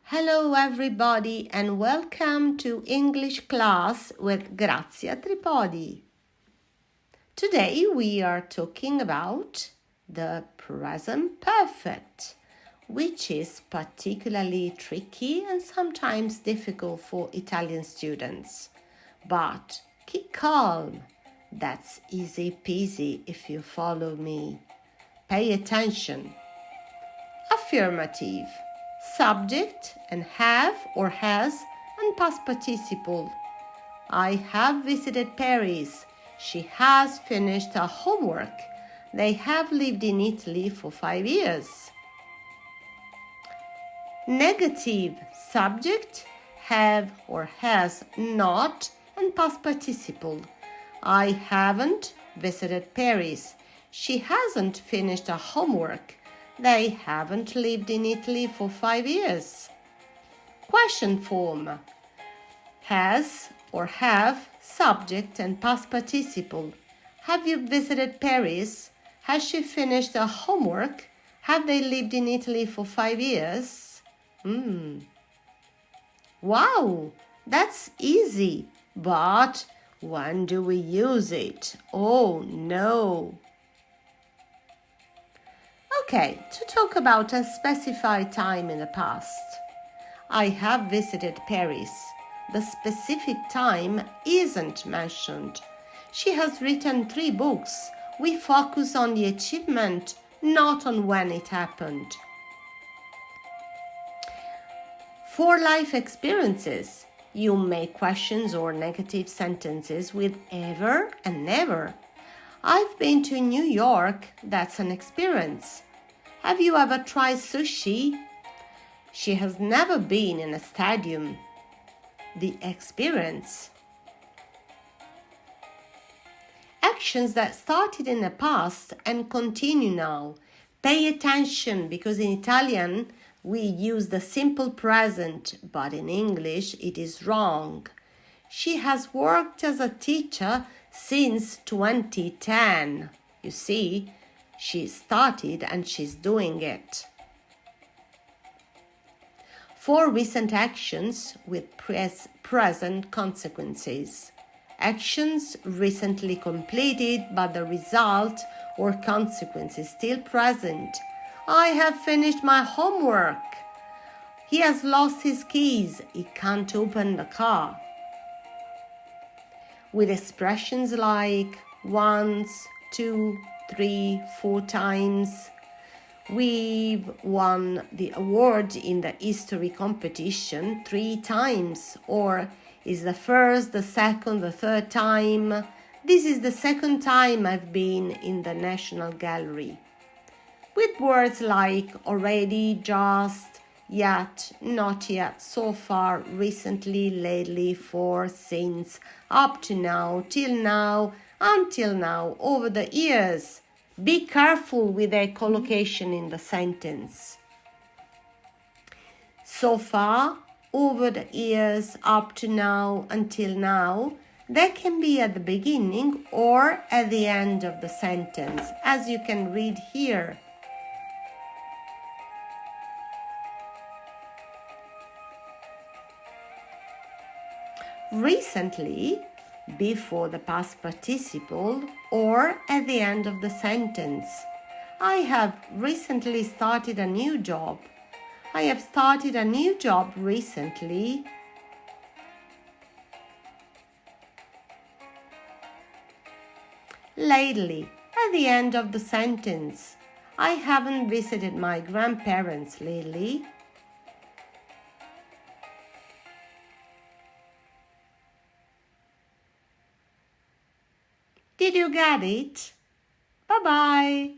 Hello everybody and welcome to English class with Grazia Tripodi. Today we are talking about the present perfect, which is particularly tricky and sometimes difficult for Italian students. But keep calm, that's easy peasy if you follow me. Pay attention. Affirmative. Subject and have or has and past participle. I have visited Paris. She has finished her homework. They have lived in Italy for 5 years. Negative. Subject have or has not and past participle. I haven't visited Paris. She hasn't finished her homework. They haven't lived in Italy for 5 years. Question form. Has or have, subject and past participle. Have you visited Paris? Has she finished her homework? Have they lived in Italy for 5 years? Wow, that's easy. But when do we use it? Oh no. Okay, to talk about a specified time in the past. I have visited Paris. The specific time isn't mentioned. She has written 3 books. We focus on the achievement, not on when it happened. For life experiences, you make questions or negative sentences with ever and never. I've been to New York. That's an experience. Have you ever tried sushi? She has never been in a stadium. The experience. Actions that started in the past and continue now. Pay attention because in Italian we use the simple present, but in English it is wrong. She has worked as a teacher since 2010. You see, she started and she's doing it. For recent actions with present consequences. Actions recently completed but the result or consequence is still present. I have finished my homework. He has lost his keys. He can't open the car. With expressions like once, 2, 3, 4 times. We've won the award in the history competition 3 times, or is the first, the second, the third time. This is the second time I've been in the National Gallery. With words like already, just, yet, not yet, so far, recently, lately, for, since, up to now, till now, until now, over the years. Be careful with their collocation in the sentence. So far, over the years, up to now, until now, they can be at the beginning or at the end of the sentence, as you can read here. Recently, before the past participle or at the end of the sentence. I have recently started a new job. I have started a new job recently. Lately, at the end of the sentence. I haven't visited my grandparents lately. Did you get it? Bye-bye.